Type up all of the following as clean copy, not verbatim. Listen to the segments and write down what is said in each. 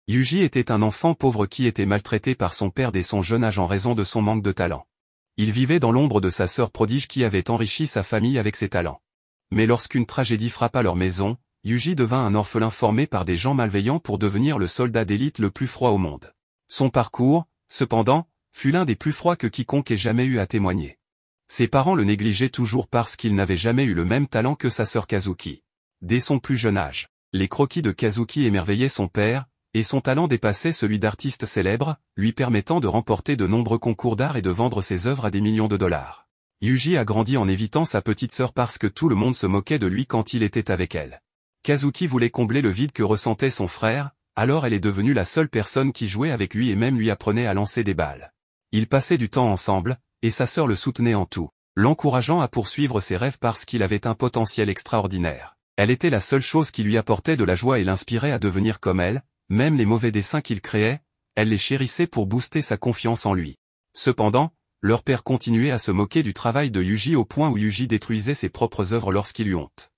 Yuji était un enfant pauvre qui était maltraité par son père dès son jeune âge en raison de son manque de talent. Il vivait dans l'ombre de sa sœur prodige qui avait enrichi sa famille avec ses talents. Mais lorsqu'une tragédie frappa leur maison, Yuji devint un orphelin formé par des gens malveillants pour devenir le soldat d'élite le plus froid au monde. Son parcours, cependant, fut l'un des plus froids que quiconque ait jamais eu à témoigner. Ses parents le négligeaient toujours parce qu'il n'avait jamais eu le même talent que sa sœur Kazuki. Dès son plus jeune âge, les croquis de Kazuki émerveillaient son père, et son talent dépassait celui d'artiste célèbre, lui permettant de remporter de nombreux concours d'art et de vendre ses œuvres à des millions de dollars. Yuji a grandi en évitant sa petite sœur parce que tout le monde se moquait de lui quand il était avec elle. Kazuki voulait combler le vide que ressentait son frère, alors elle est devenue la seule personne qui jouait avec lui et même lui apprenait à lancer des balles. Ils passaient du temps ensemble, et sa sœur le soutenait en tout, l'encourageant à poursuivre ses rêves parce qu'il avait un potentiel extraordinaire. Elle était la seule chose qui lui apportait de la joie et l'inspirait à devenir comme elle. Même les mauvais dessins qu'il créait, elle les chérissait pour booster sa confiance en lui. Cependant, leur père continuait à se moquer du travail de Yuji au point où Yuji détruisait ses propres œuvres lorsqu'il eut honte.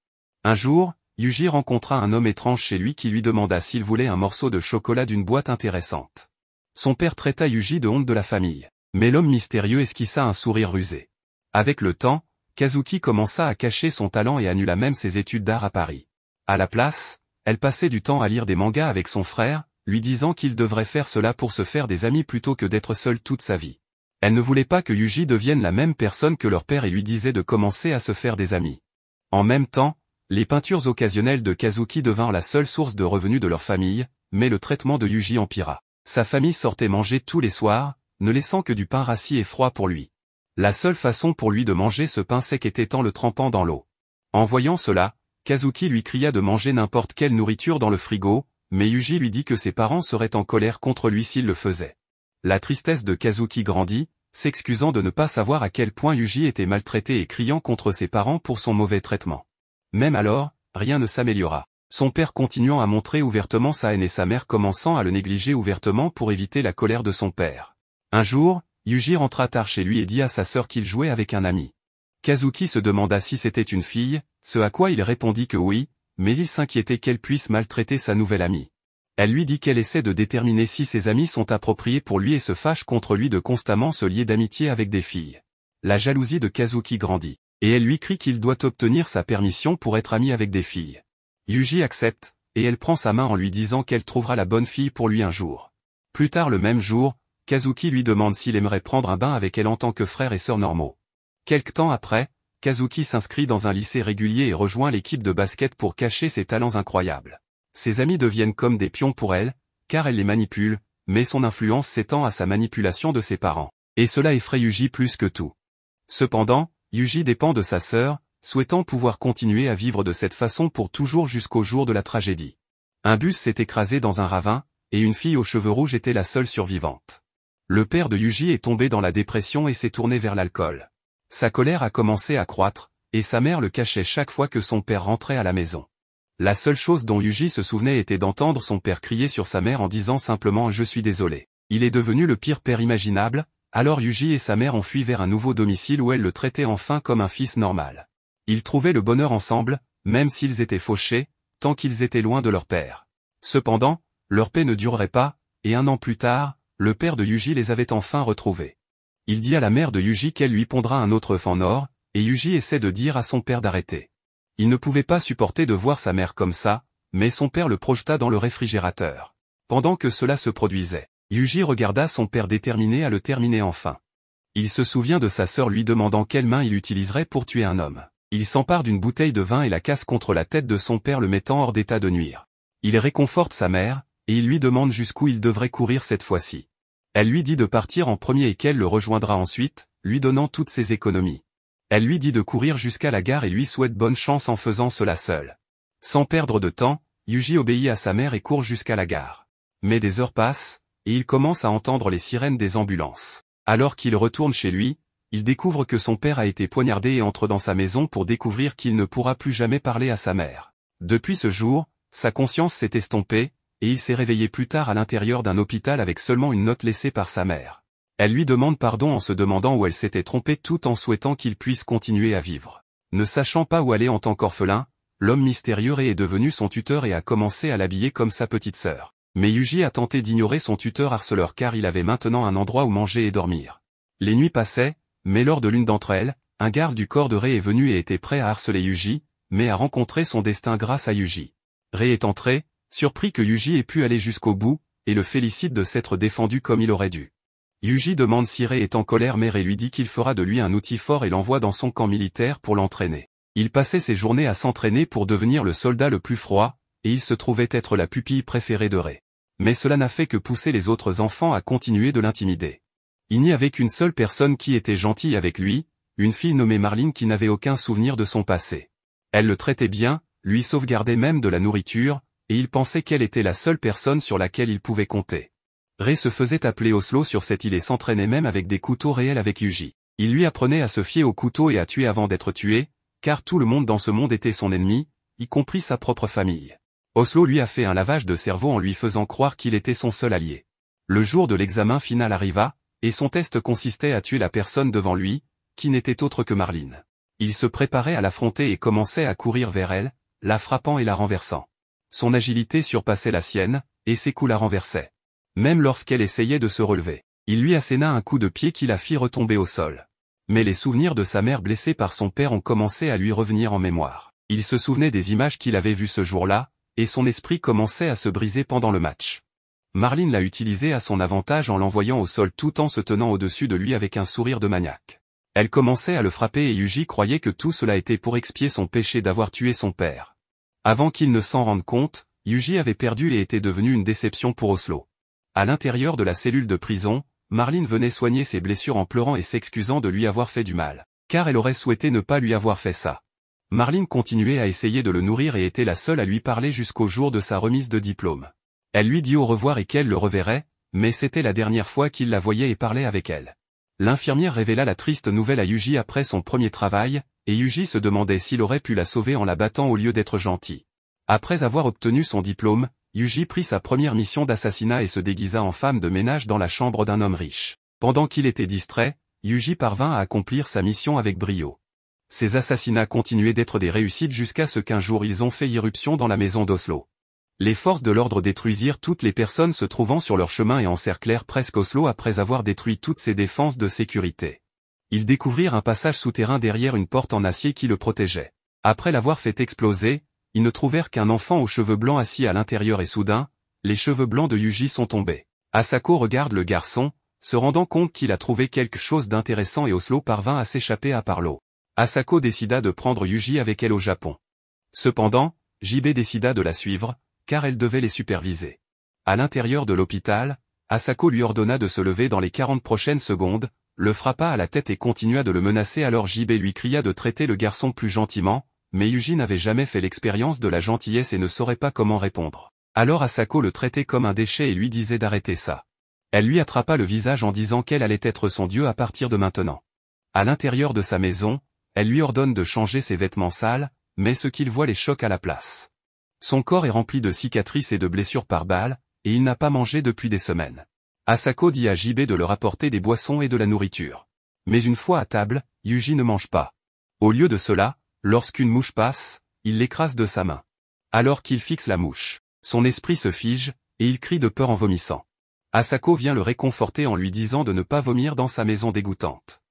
Un jour, Yuji rencontra un homme étrange chez lui qui lui demanda s'il voulait un morceau de chocolat d'une boîte intéressante. Son père traita Yuji de honte de la famille, mais l'homme mystérieux esquissa un sourire rusé. Avec le temps, Kazuki commença à cacher son talent et annula même ses études d'art à Paris. À la place, elle passait du temps à lire des mangas avec son frère, lui disant qu'il devrait faire cela pour se faire des amis plutôt que d'être seule toute sa vie. Elle ne voulait pas que Yuji devienne la même personne que leur père et lui disait de commencer à se faire des amis. En même temps, les peintures occasionnelles de Kazuki devinrent la seule source de revenus de leur famille, mais le traitement de Yuji empira. Sa famille sortait manger tous les soirs, ne laissant que du pain rassis et froid pour lui. La seule façon pour lui de manger ce pain sec était en le trempant dans l'eau. En voyant cela, Kazuki lui cria de manger n'importe quelle nourriture dans le frigo, mais Yuji lui dit que ses parents seraient en colère contre lui s'il le faisait. La tristesse de Kazuki grandit, s'excusant de ne pas savoir à quel point Yuji était maltraité et criant contre ses parents pour son mauvais traitement. Même alors, rien ne s'améliora. Son père continuant à montrer ouvertement sa haine et sa mère commençant à le négliger ouvertement pour éviter la colère de son père. Un jour, Yuji rentra tard chez lui et dit à sa sœur qu'il jouait avec un ami. Kazuki se demanda si c'était une fille, ce à quoi il répondit que oui, mais il s'inquiétait qu'elle puisse maltraiter sa nouvelle amie. Elle lui dit qu'elle essaie de déterminer si ses amis sont appropriés pour lui et se fâche contre lui de constamment se lier d'amitié avec des filles. La jalousie de Kazuki grandit, et elle lui crie qu'il doit obtenir sa permission pour être ami avec des filles. Yuji accepte, et elle prend sa main en lui disant qu'elle trouvera la bonne fille pour lui un jour. Plus tard le même jour, Kazuki lui demande s'il aimerait prendre un bain avec elle en tant que frère et sœur normaux. Quelque temps après, Kazuki s'inscrit dans un lycée régulier et rejoint l'équipe de basket pour cacher ses talents incroyables. Ses amis deviennent comme des pions pour elle, car elle les manipule, mais son influence s'étend à sa manipulation de ses parents, et cela effraie Yuji plus que tout. Cependant, Yuji dépend de sa sœur, souhaitant pouvoir continuer à vivre de cette façon pour toujours jusqu'au jour de la tragédie. Un bus s'est écrasé dans un ravin, et une fille aux cheveux rouges était la seule survivante. Le père de Yuji est tombé dans la dépression et s'est tourné vers l'alcool. Sa colère a commencé à croître, et sa mère le cachait chaque fois que son père rentrait à la maison. La seule chose dont Yuji se souvenait était d'entendre son père crier sur sa mère en disant simplement « Je suis désolé ». Il est devenu le pire père imaginable, alors Yuji et sa mère ont fui vers un nouveau domicile où elle le traitait enfin comme un fils normal. Ils trouvaient le bonheur ensemble, même s'ils étaient fauchés, tant qu'ils étaient loin de leur père. Cependant, leur paix ne durerait pas, et 1 an plus tard, le père de Yuji les avait enfin retrouvés. Il dit à la mère de Yuji qu'elle lui pondra un autre œuf en or, et Yuji essaie de dire à son père d'arrêter. Il ne pouvait pas supporter de voir sa mère comme ça, mais son père le projeta dans le réfrigérateur. Pendant que cela se produisait, Yuji regarda son père déterminé à le terminer enfin. Il se souvient de sa sœur lui demandant quelle main il utiliserait pour tuer un homme. Il s'empare d'une bouteille de vin et la casse contre la tête de son père le mettant hors d'état de nuire. Il réconforte sa mère, et il lui demande jusqu'où il devrait courir cette fois-ci. Elle lui dit de partir en premier et qu'elle le rejoindra ensuite, lui donnant toutes ses économies. Elle lui dit de courir jusqu'à la gare et lui souhaite bonne chance en faisant cela seul. Sans perdre de temps, Yuji obéit à sa mère et court jusqu'à la gare. Mais des heures passent, et il commence à entendre les sirènes des ambulances. Alors qu'il retourne chez lui, il découvre que son père a été poignardé et entre dans sa maison pour découvrir qu'il ne pourra plus jamais parler à sa mère. Depuis ce jour, sa conscience s'est estompée, et il s'est réveillé plus tard à l'intérieur d'un hôpital avec seulement une note laissée par sa mère. Elle lui demande pardon en se demandant où elle s'était trompée tout en souhaitant qu'il puisse continuer à vivre. Ne sachant pas où aller en tant qu'orphelin, l'homme mystérieux est devenu son tuteur et a commencé à l'habiller comme sa petite sœur. Mais Yuji a tenté d'ignorer son tuteur harceleur car il avait maintenant un endroit où manger et dormir. Les nuits passaient, mais lors de l'une d'entre elles, un garde du corps de Rei est venu et était prêt à harceler Yuji, mais a rencontré son destin grâce à Yuji. Rei est entré, surpris que Yuji ait pu aller jusqu'au bout, et le félicite de s'être défendu comme il aurait dû. Yuji demande si Rei est en colère mais Rei lui dit qu'il fera de lui un outil fort et l'envoie dans son camp militaire pour l'entraîner. Il passait ses journées à s'entraîner pour devenir le soldat le plus froid, et il se trouvait être la pupille préférée de Rei. Mais cela n'a fait que pousser les autres enfants à continuer de l'intimider. Il n'y avait qu'une seule personne qui était gentille avec lui, une fille nommée Marlene qui n'avait aucun souvenir de son passé. Elle le traitait bien, lui sauvegardait même de la nourriture, et il pensait qu'elle était la seule personne sur laquelle il pouvait compter. Rei se faisait appeler Oslo sur cette île et s'entraînait même avec des couteaux réels avec Yuji. Il lui apprenait à se fier aux couteaux et à tuer avant d'être tué, car tout le monde dans ce monde était son ennemi, y compris sa propre famille. Oslo lui a fait un lavage de cerveau en lui faisant croire qu'il était son seul allié. Le jour de l'examen final arriva, et son test consistait à tuer la personne devant lui, qui n'était autre que Marlene. Il se préparait à l'affronter et commençait à courir vers elle, la frappant et la renversant. Son agilité surpassait la sienne, et ses coups la renversaient. Même lorsqu'elle essayait de se relever, il lui asséna un coup de pied qui la fit retomber au sol. Mais les souvenirs de sa mère blessée par son père ont commencé à lui revenir en mémoire. Il se souvenait des images qu'il avait vues ce jour-là, et son esprit commençait à se briser pendant le match. Marlene l'a utilisé à son avantage en l'envoyant au sol tout en se tenant au-dessus de lui avec un sourire de maniaque. Elle commençait à le frapper et Yuji croyait que tout cela était pour expier son péché d'avoir tué son père. Avant qu'il ne s'en rende compte, Yuji avait perdu et était devenu une déception pour Oslo. À l'intérieur de la cellule de prison, Marlene venait soigner ses blessures en pleurant et s'excusant de lui avoir fait du mal, car elle aurait souhaité ne pas lui avoir fait ça. Marlene continuait à essayer de le nourrir et était la seule à lui parler jusqu'au jour de sa remise de diplôme. Elle lui dit au revoir et qu'elle le reverrait, mais c'était la dernière fois qu'il la voyait et parlait avec elle. L'infirmière révéla la triste nouvelle à Yuji après son premier travail, et Yuji se demandait s'il aurait pu la sauver en la battant au lieu d'être gentil. Après avoir obtenu son diplôme, Yuji prit sa première mission d'assassinat et se déguisa en femme de ménage dans la chambre d'un homme riche. Pendant qu'il était distrait, Yuji parvint à accomplir sa mission avec brio. Ces assassinats continuaient d'être des réussites jusqu'à ce qu'un jour ils ont fait irruption dans la maison d'Oslo. Les forces de l'ordre détruisirent toutes les personnes se trouvant sur leur chemin et encerclèrent presque Oslo après avoir détruit toutes ses défenses de sécurité. Ils découvrirent un passage souterrain derrière une porte en acier qui le protégeait. Après l'avoir fait exploser, ils ne trouvèrent qu'un enfant aux cheveux blancs assis à l'intérieur et soudain, les cheveux blancs de Yuji sont tombés. Asako regarde le garçon, se rendant compte qu'il a trouvé quelque chose d'intéressant et Oslo parvint à s'échapper à part l'eau. Asako décida de prendre Yuji avec elle au Japon. Cependant, JB décida de la suivre, car elle devait les superviser. À l'intérieur de l'hôpital, Asako lui ordonna de se lever dans les 40 prochaines secondes, le frappa à la tête et continua de le menacer alors JB lui cria de traiter le garçon plus gentiment, mais Yuji n'avait jamais fait l'expérience de la gentillesse et ne saurait pas comment répondre. Alors Asako le traitait comme un déchet et lui disait d'arrêter ça. Elle lui attrapa le visage en disant qu'elle allait être son dieu à partir de maintenant. À l'intérieur de sa maison, elle lui ordonne de changer ses vêtements sales, mais ce qu'il voit les choque à la place. Son corps est rempli de cicatrices et de blessures par balles, et il n'a pas mangé depuis des semaines. Asako dit à JB de leur apporter des boissons et de la nourriture. Mais une fois à table, Yuji ne mange pas. Au lieu de cela, lorsqu'une mouche passe, il l'écrase de sa main. Alors qu'il fixe la mouche, son esprit se fige, et il crie de peur en vomissant. Asako vient le réconforter en lui disant de ne pas vomir dans sa maison dégoûtante.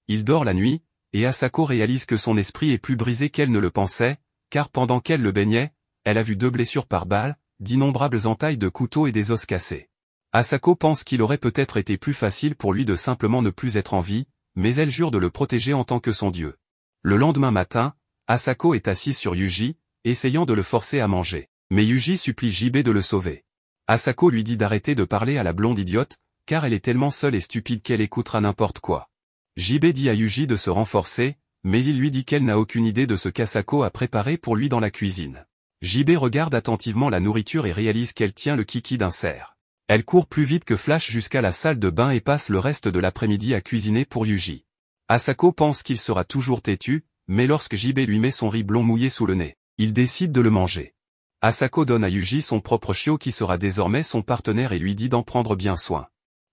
Il dort la nuit, et Asako réalise que son esprit est plus brisé qu'elle ne le pensait, car pendant qu'elle le baignait, elle a vu 2 blessures par balle, d'innombrables entailles de couteaux et des os cassés. Asako pense qu'il aurait peut-être été plus facile pour lui de simplement ne plus être en vie, mais elle jure de le protéger en tant que son dieu. Le lendemain matin, Asako est assise sur Yuji, essayant de le forcer à manger. Mais Yuji supplie JB de le sauver. Asako lui dit d'arrêter de parler à la blonde idiote, car elle est tellement seule et stupide qu'elle écoutera n'importe quoi. JB dit à Yuji de se renforcer, mais il lui dit qu'elle n'a aucune idée de ce qu'Asako a préparé pour lui dans la cuisine. JB regarde attentivement la nourriture et réalise qu'elle tient le kiki d'un cerf. Elle court plus vite que Flash jusqu'à la salle de bain et passe le reste de l'après-midi à cuisiner pour Yuji. Asako pense qu'il sera toujours têtu, mais lorsque JB lui met son riz blond mouillé sous le nez, il décide de le manger. Asako donne à Yuji son propre chiot qui sera désormais son partenaire et lui dit d'en prendre bien soin.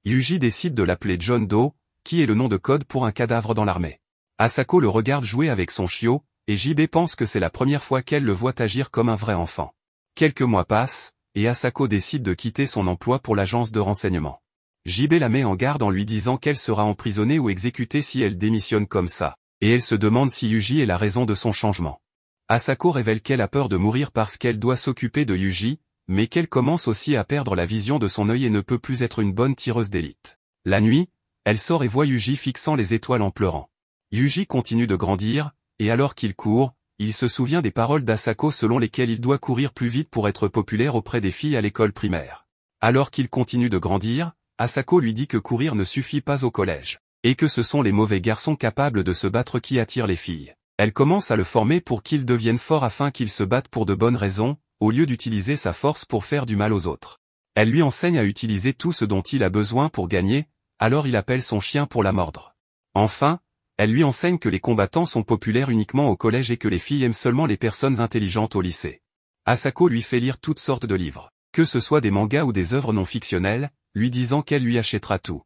Yuji décide de l'appeler John Doe, qui est le nom de code pour un cadavre dans l'armée. Asako le regarde jouer avec son chiot, et JB pense que c'est la première fois qu'elle le voit agir comme un vrai enfant. Quelques mois passent, et Asako décide de quitter son emploi pour l'agence de renseignement. JB la met en garde en lui disant qu'elle sera emprisonnée ou exécutée si elle démissionne comme ça, et elle se demande si Yuji est la raison de son changement. Asako révèle qu'elle a peur de mourir parce qu'elle doit s'occuper de Yuji, mais qu'elle commence aussi à perdre la vision de son œil et ne peut plus être une bonne tireuse d'élite. La nuit, elle sort et voit Yuji fixant les étoiles en pleurant. Yuji continue de grandir, et alors qu'il court, il se souvient des paroles d'Asako selon lesquelles il doit courir plus vite pour être populaire auprès des filles à l'école primaire. Alors qu'il continue de grandir, Asako lui dit que courir ne suffit pas au collège, et que ce sont les mauvais garçons capables de se battre qui attirent les filles. Elle commence à le former pour qu'il devienne fort afin qu'il se batte pour de bonnes raisons, au lieu d'utiliser sa force pour faire du mal aux autres. Elle lui enseigne à utiliser tout ce dont il a besoin pour gagner, alors il appelle son chien pour la mordre. Enfin, elle lui enseigne que les combattants sont populaires uniquement au collège et que les filles aiment seulement les personnes intelligentes au lycée. Asako lui fait lire toutes sortes de livres, que ce soit des mangas ou des œuvres non fictionnelles, lui disant qu'elle lui achètera tout.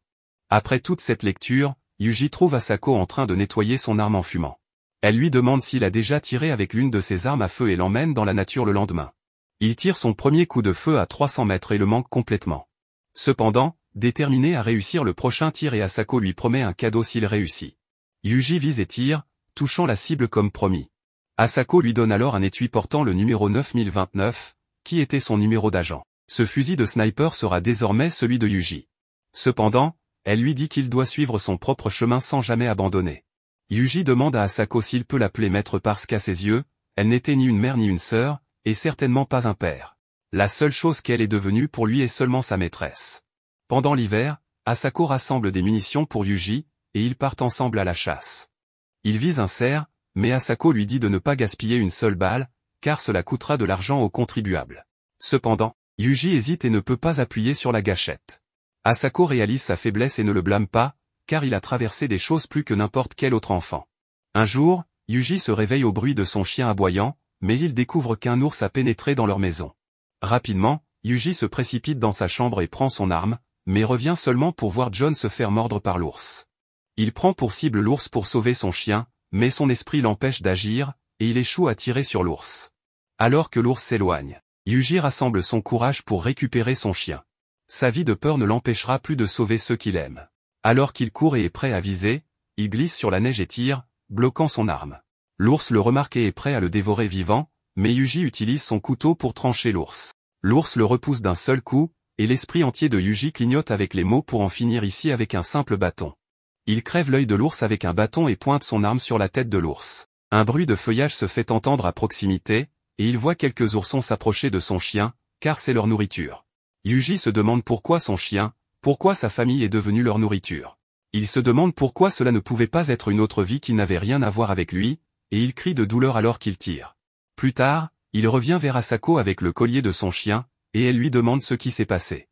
Après toute cette lecture, Yuji trouve Asako en train de nettoyer son arme en fumant. Elle lui demande s'il a déjà tiré avec l'une de ses armes à feu et l'emmène dans la nature le lendemain. Il tire son premier coup de feu à 300 mètres et le manque complètement. Cependant, déterminé à réussir le prochain tir et Asako lui promet un cadeau s'il réussit. Yuji vise et tire, touchant la cible comme promis. Asako lui donne alors un étui portant le numéro 9029, qui était son numéro d'agent. Ce fusil de sniper sera désormais celui de Yuji. Cependant, elle lui dit qu'il doit suivre son propre chemin sans jamais abandonner. Yuji demande à Asako s'il peut l'appeler maître parce qu'à ses yeux, elle n'était ni une mère ni une sœur, et certainement pas un père. La seule chose qu'elle est devenue pour lui est seulement sa maîtresse. Pendant l'hiver, Asako rassemble des munitions pour Yuji, et ils partent ensemble à la chasse. Il vise un cerf, mais Asako lui dit de ne pas gaspiller une seule balle, car cela coûtera de l'argent aux contribuables. Cependant, Yuji hésite et ne peut pas appuyer sur la gâchette. Asako réalise sa faiblesse et ne le blâme pas, car il a traversé des choses plus que n'importe quel autre enfant. Un jour, Yuji se réveille au bruit de son chien aboyant, mais il découvre qu'un ours a pénétré dans leur maison. Rapidement, Yuji se précipite dans sa chambre et prend son arme, mais revient seulement pour voir John se faire mordre par l'ours. Il prend pour cible l'ours pour sauver son chien, mais son esprit l'empêche d'agir, et il échoue à tirer sur l'ours. Alors que l'ours s'éloigne, Yuji rassemble son courage pour récupérer son chien. Sa vie de peur ne l'empêchera plus de sauver ceux qu'il aime. Alors qu'il court et est prêt à viser, il glisse sur la neige et tire, bloquant son arme. L'ours le remarque et est prêt à le dévorer vivant, mais Yuji utilise son couteau pour trancher l'ours. L'ours le repousse d'un seul coup, et l'esprit entier de Yuji clignote avec les mots pour en finir ici avec un simple bâton. Il crève l'œil de l'ours avec un bâton et pointe son arme sur la tête de l'ours. Un bruit de feuillage se fait entendre à proximité, et il voit quelques oursons s'approcher de son chien, car c'est leur nourriture. Yuji se demande pourquoi son chien, pourquoi sa famille est devenue leur nourriture. Il se demande pourquoi cela ne pouvait pas être une autre vie qui n'avait rien à voir avec lui, et il crie de douleur alors qu'il tire. Plus tard, il revient vers Asako avec le collier de son chien, et elle lui demande ce qui s'est passé.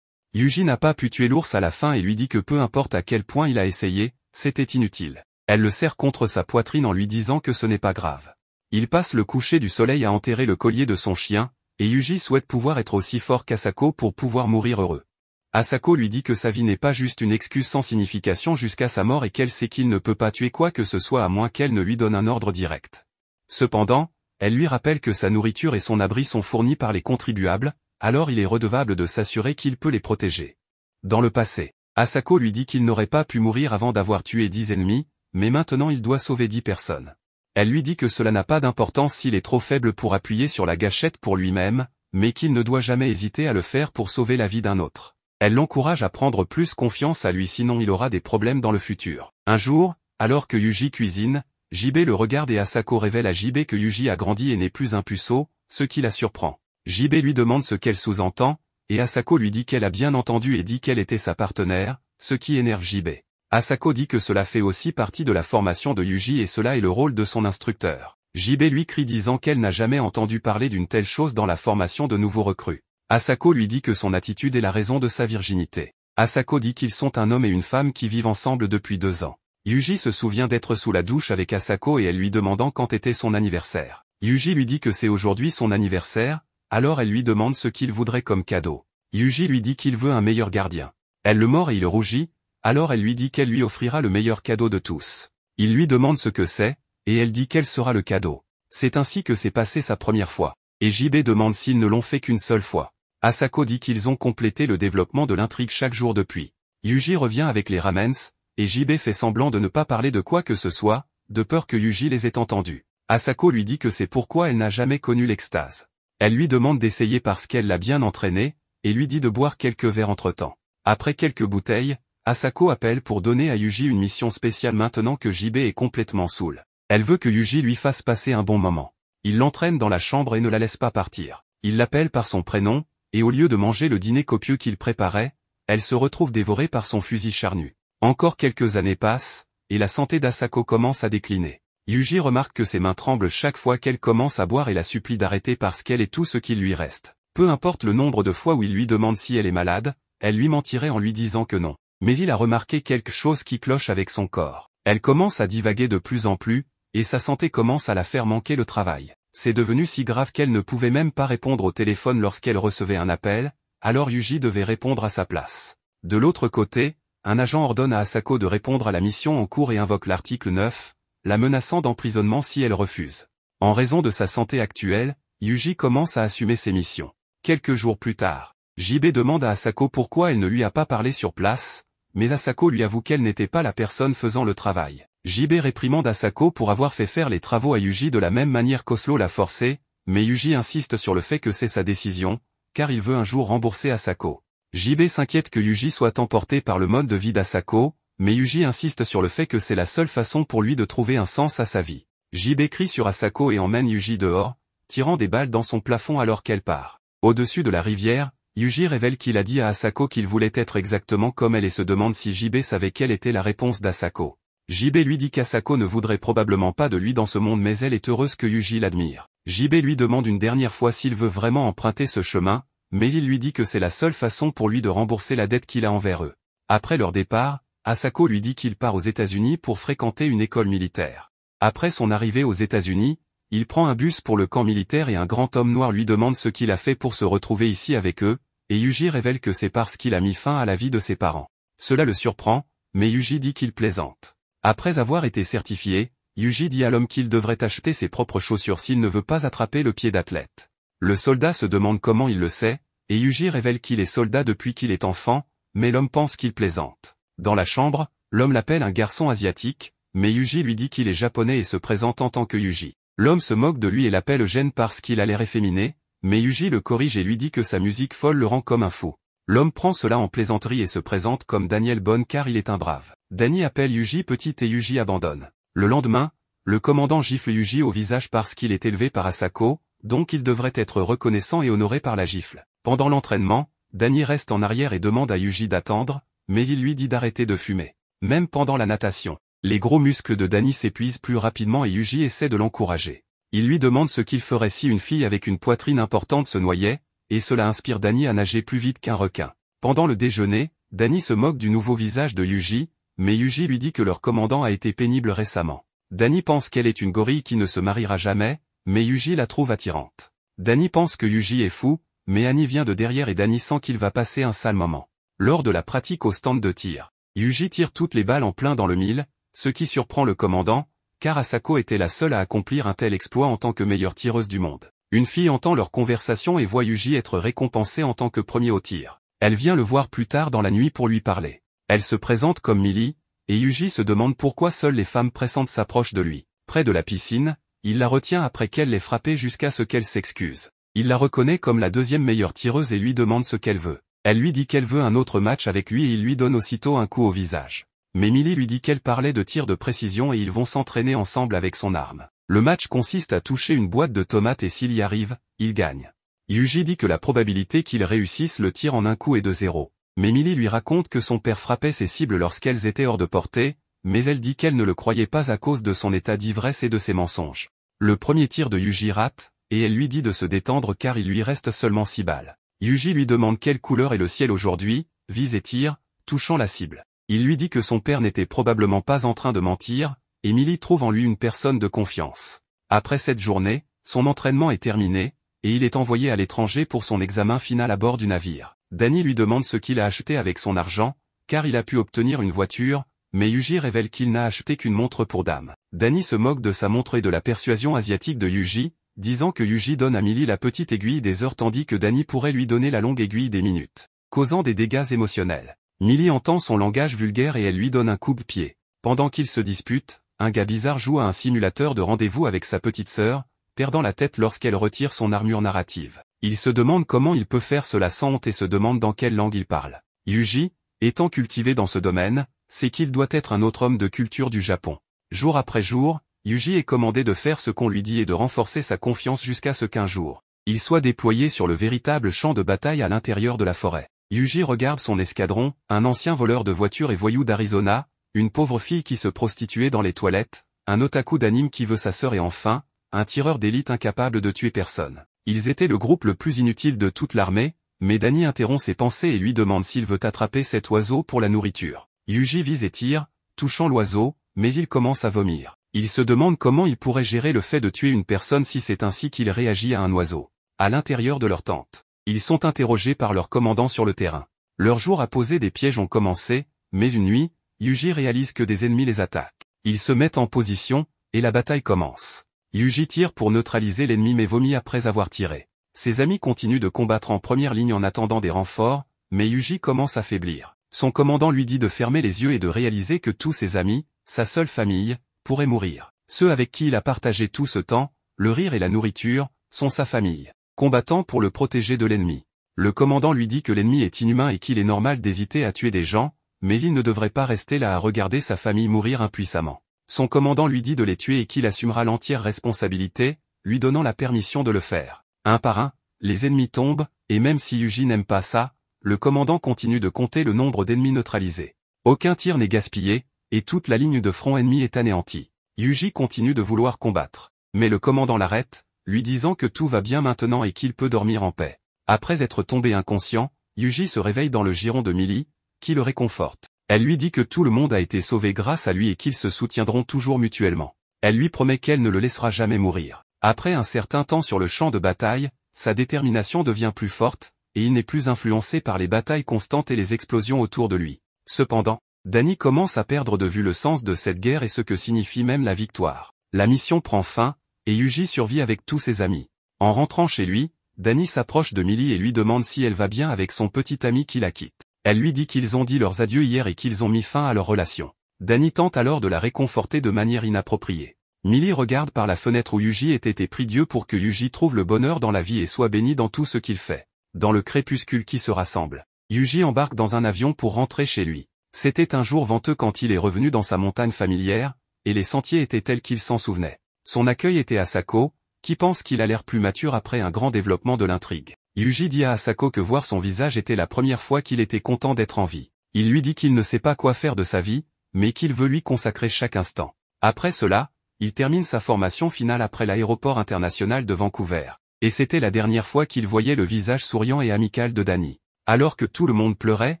Yuji n'a pas pu tuer l'ours à la fin et lui dit que peu importe à quel point il a essayé, c'était inutile. Elle le serre contre sa poitrine en lui disant que ce n'est pas grave. Il passe le coucher du soleil à enterrer le collier de son chien, et Yuji souhaite pouvoir être aussi fort qu'Asako pour pouvoir mourir heureux. Asako lui dit que sa vie n'est pas juste une excuse sans signification jusqu'à sa mort et qu'elle sait qu'il ne peut pas tuer quoi que ce soit à moins qu'elle ne lui donne un ordre direct. Cependant, elle lui rappelle que sa nourriture et son abri sont fournis par les contribuables, alors il est redevable de s'assurer qu'il peut les protéger. Dans le passé, Asako lui dit qu'il n'aurait pas pu mourir avant d'avoir tué 10 ennemis, mais maintenant il doit sauver 10 personnes. Elle lui dit que cela n'a pas d'importance s'il est trop faible pour appuyer sur la gâchette pour lui-même, mais qu'il ne doit jamais hésiter à le faire pour sauver la vie d'un autre. Elle l'encourage à prendre plus confiance à lui sinon il aura des problèmes dans le futur. Un jour, alors que Yuji cuisine, JB le regarde et Asako révèle à JB que Yuji a grandi et n'est plus un puceau, ce qui la surprend. JB lui demande ce qu'elle sous-entend, et Asako lui dit qu'elle a bien entendu et dit qu'elle était sa partenaire, ce qui énerve JB. Asako dit que cela fait aussi partie de la formation de Yuji et cela est le rôle de son instructeur. JB lui crie disant qu'elle n'a jamais entendu parler d'une telle chose dans la formation de nouveaux recrues. Asako lui dit que son attitude est la raison de sa virginité. Asako dit qu'ils sont un homme et une femme qui vivent ensemble depuis 2 ans. Yuji se souvient d'être sous la douche avec Asako et elle lui demandant quand était son anniversaire. Yuji lui dit que c'est aujourd'hui son anniversaire, alors elle lui demande ce qu'il voudrait comme cadeau. Yuji lui dit qu'il veut un meilleur gardien. Elle le mord et il rougit, alors elle lui dit qu'elle lui offrira le meilleur cadeau de tous. Il lui demande ce que c'est, et elle dit quel sera le cadeau. C'est ainsi que s'est passé sa première fois. Et JB demande s'ils ne l'ont fait qu'une seule fois. Asako dit qu'ils ont complété le développement de l'intrigue chaque jour depuis. Yuji revient avec les ramens, et JB fait semblant de ne pas parler de quoi que ce soit, de peur que Yuji les ait entendus. Asako lui dit que c'est pourquoi elle n'a jamais connu l'extase. Elle lui demande d'essayer parce qu'elle l'a bien entraîné, et lui dit de boire quelques verres entre-temps. Après quelques bouteilles, Asako appelle pour donner à Yuji une mission spéciale maintenant que JB est complètement saoul. Elle veut que Yuji lui fasse passer un bon moment. Il l'entraîne dans la chambre et ne la laisse pas partir. Il l'appelle par son prénom, et au lieu de manger le dîner copieux qu'il préparait, elle se retrouve dévorée par son fusil charnu. Encore quelques années passent, et la santé d'Asako commence à décliner. Yuji remarque que ses mains tremblent chaque fois qu'elle commence à boire et la supplie d'arrêter parce qu'elle est tout ce qu'il lui reste. Peu importe le nombre de fois où il lui demande si elle est malade, elle lui mentirait en lui disant que non. Mais il a remarqué quelque chose qui cloche avec son corps. Elle commence à divaguer de plus en plus, et sa santé commence à la faire manquer le travail. C'est devenu si grave qu'elle ne pouvait même pas répondre au téléphone lorsqu'elle recevait un appel, alors Yuji devait répondre à sa place. De l'autre côté, un agent ordonne à Asako de répondre à la mission en cours et invoque l'article 9, la menaçant d'emprisonnement si elle refuse. En raison de sa santé actuelle, Yuji commence à assumer ses missions. Quelques jours plus tard, JB demande à Asako pourquoi elle ne lui a pas parlé sur place, mais Asako lui avoue qu'elle n'était pas la personne faisant le travail. JB réprimande Asako pour avoir fait faire les travaux à Yuji de la même manière qu'Oslo l'a forcé, mais Yuji insiste sur le fait que c'est sa décision, car il veut un jour rembourser Asako. JB s'inquiète que Yuji soit emporté par le mode de vie d'Asako, mais Yuji insiste sur le fait que c'est la seule façon pour lui de trouver un sens à sa vie. JB crie sur Asako et emmène Yuji dehors, tirant des balles dans son plafond alors qu'elle part. Au-dessus de la rivière, Yuji révèle qu'il a dit à Asako qu'il voulait être exactement comme elle et se demande si JB savait quelle était la réponse d'Asako. JB lui dit qu'Asako ne voudrait probablement pas de lui dans ce monde mais elle est heureuse que Yuji l'admire. JB lui demande une dernière fois s'il veut vraiment emprunter ce chemin, mais il lui dit que c'est la seule façon pour lui de rembourser la dette qu'il a envers eux. Après leur départ, Asako lui dit qu'il part aux États-Unis pour fréquenter une école militaire. Après son arrivée aux États-Unis, il prend un bus pour le camp militaire et un grand homme noir lui demande ce qu'il a fait pour se retrouver ici avec eux, et Yuji révèle que c'est parce qu'il a mis fin à la vie de ses parents. Cela le surprend, mais Yuji dit qu'il plaisante. Après avoir été certifié, Yuji dit à l'homme qu'il devrait acheter ses propres chaussures s'il ne veut pas attraper le pied d'athlète. Le soldat se demande comment il le sait, et Yuji révèle qu'il est soldat depuis qu'il est enfant, mais l'homme pense qu'il plaisante. Dans la chambre, l'homme l'appelle un garçon asiatique, mais Yuji lui dit qu'il est japonais et se présente en tant que Yuji. L'homme se moque de lui et l'appelle Eugène parce qu'il a l'air efféminé, mais Yuji le corrige et lui dit que sa musique folle le rend comme un fou. L'homme prend cela en plaisanterie et se présente comme Daniel Bonne car il est un brave. Danny appelle Yuji petit et Yuji abandonne. Le lendemain, le commandant gifle Yuji au visage parce qu'il est élevé par Asako, donc il devrait être reconnaissant et honoré par la gifle. Pendant l'entraînement, Danny reste en arrière et demande à Yuji d'attendre, mais il lui dit d'arrêter de fumer. Même pendant la natation, les gros muscles de Danny s'épuisent plus rapidement et Yuji essaie de l'encourager. Il lui demande ce qu'il ferait si une fille avec une poitrine importante se noyait, et cela inspire Danny à nager plus vite qu'un requin. Pendant le déjeuner, Danny se moque du nouveau visage de Yuji, mais Yuji lui dit que leur commandant a été pénible récemment. Danny pense qu'elle est une gorille qui ne se mariera jamais, mais Yuji la trouve attirante. Danny pense que Yuji est fou, mais Annie vient de derrière et Danny sent qu'il va passer un sale moment. Lors de la pratique au stand de tir, Yuji tire toutes les balles en plein dans le mille, ce qui surprend le commandant, car Asako était la seule à accomplir un tel exploit en tant que meilleure tireuse du monde. Une fille entend leur conversation et voit Yuji être récompensé en tant que premier au tir. Elle vient le voir plus tard dans la nuit pour lui parler. Elle se présente comme Millie, et Yuji se demande pourquoi seules les femmes pressantes s'approchent de lui. Près de la piscine, il la retient après qu'elle l'ait frappée jusqu'à ce qu'elle s'excuse. Il la reconnaît comme la deuxième meilleure tireuse et lui demande ce qu'elle veut. Elle lui dit qu'elle veut un autre match avec lui et il lui donne aussitôt un coup au visage. Mais Millie lui dit qu'elle parlait de tir de précision et ils vont s'entraîner ensemble avec son arme. Le match consiste à toucher une boîte de tomates et s'il y arrive, il gagne. Yuji dit que la probabilité qu'il réussisse le tir en un coup est de 0. Mais Millie lui raconte que son père frappait ses cibles lorsqu'elles étaient hors de portée, mais elle dit qu'elle ne le croyait pas à cause de son état d'ivresse et de ses mensonges. Le premier tir de Yuji rate, et elle lui dit de se détendre car il lui reste seulement 6 balles. Yuji lui demande quelle couleur est le ciel aujourd'hui, vise et tire, touchant la cible. Il lui dit que son père n'était probablement pas en train de mentir, et Millie trouve en lui une personne de confiance. Après cette journée, son entraînement est terminé, et il est envoyé à l'étranger pour son examen final à bord du navire. Danny lui demande ce qu'il a acheté avec son argent, car il a pu obtenir une voiture, mais Yuji révèle qu'il n'a acheté qu'une montre pour dame. Danny se moque de sa montre et de la persuasion asiatique de Yuji, disant que Yuji donne à Millie la petite aiguille des heures tandis que Danny pourrait lui donner la longue aiguille des minutes, causant des dégâts émotionnels. Millie entend son langage vulgaire et elle lui donne un coup de pied. Pendant qu'ils se disputent, un gars bizarre joue à un simulateur de rendez-vous avec sa petite sœur, perdant la tête lorsqu'elle retire son armure narrative. Il se demande comment il peut faire cela sans honte et se demande dans quelle langue il parle. Yuji, étant cultivé dans ce domaine, sait qu'il doit être un autre homme de culture du Japon. Jour après jour, Yuji est commandé de faire ce qu'on lui dit et de renforcer sa confiance jusqu'à ce qu'un jour, il soit déployé sur le véritable champ de bataille à l'intérieur de la forêt. Yuji regarde son escadron, un ancien voleur de voitures et voyou d'Arizona, une pauvre fille qui se prostituait dans les toilettes, un otaku d'anime qui veut sa sœur et enfin, un tireur d'élite incapable de tuer personne. Ils étaient le groupe le plus inutile de toute l'armée, mais Danny interrompt ses pensées et lui demande s'il veut attraper cet oiseau pour la nourriture. Yuji vise et tire, touchant l'oiseau, mais il commence à vomir. Il se demande comment il pourrait gérer le fait de tuer une personne si c'est ainsi qu'il réagit à un oiseau. À l'intérieur de leur tente, ils sont interrogés par leur commandant sur le terrain. Leur jour à poser des pièges ont commencé, mais une nuit, Yuji réalise que des ennemis les attaquent. Ils se mettent en position, et la bataille commence. Yuji tire pour neutraliser l'ennemi mais vomit après avoir tiré. Ses amis continuent de combattre en première ligne en attendant des renforts, mais Yuji commence à faiblir. Son commandant lui dit de fermer les yeux et de réaliser que tous ses amis, sa seule famille, pourraient mourir. Ceux avec qui il a partagé tout ce temps, le rire et la nourriture, sont sa famille, combattant pour le protéger de l'ennemi. Le commandant lui dit que l'ennemi est inhumain et qu'il est normal d'hésiter à tuer des gens, mais il ne devrait pas rester là à regarder sa famille mourir impuissamment. Son commandant lui dit de les tuer et qu'il assumera l'entière responsabilité, lui donnant la permission de le faire. Un par un, les ennemis tombent, et même si Yuji n'aime pas ça, le commandant continue de compter le nombre d'ennemis neutralisés. Aucun tir n'est gaspillé, et toute la ligne de front ennemi est anéantie. Yuji continue de vouloir combattre, mais le commandant l'arrête, lui disant que tout va bien maintenant et qu'il peut dormir en paix. Après être tombé inconscient, Yuji se réveille dans le giron de Millie, qui le réconforte. Elle lui dit que tout le monde a été sauvé grâce à lui et qu'ils se soutiendront toujours mutuellement. Elle lui promet qu'elle ne le laissera jamais mourir. Après un certain temps sur le champ de bataille, sa détermination devient plus forte, et il n'est plus influencé par les batailles constantes et les explosions autour de lui. Cependant, Danny commence à perdre de vue le sens de cette guerre et ce que signifie même la victoire. La mission prend fin, et Yuji survit avec tous ses amis. En rentrant chez lui, Danny s'approche de Millie et lui demande si elle va bien avec son petit ami qui la quitte. Elle lui dit qu'ils ont dit leurs adieux hier et qu'ils ont mis fin à leur relation. Danny tente alors de la réconforter de manière inappropriée. Millie regarde par la fenêtre où Yuji était et prie Dieu pour que Yuji trouve le bonheur dans la vie et soit béni dans tout ce qu'il fait. Dans le crépuscule qui se rassemble, Yuji embarque dans un avion pour rentrer chez lui. C'était un jour venteux quand il est revenu dans sa montagne familière, et les sentiers étaient tels qu'il s'en souvenait. Son accueil était Asako, qui pense qu'il a l'air plus mature après un grand développement de l'intrigue. Yuji dit à Asako que voir son visage était la première fois qu'il était content d'être en vie. Il lui dit qu'il ne sait pas quoi faire de sa vie, mais qu'il veut lui consacrer chaque instant. Après cela, il termine sa formation finale après l'aéroport international de Vancouver. Et c'était la dernière fois qu'il voyait le visage souriant et amical de Danny. Alors que tout le monde pleurait,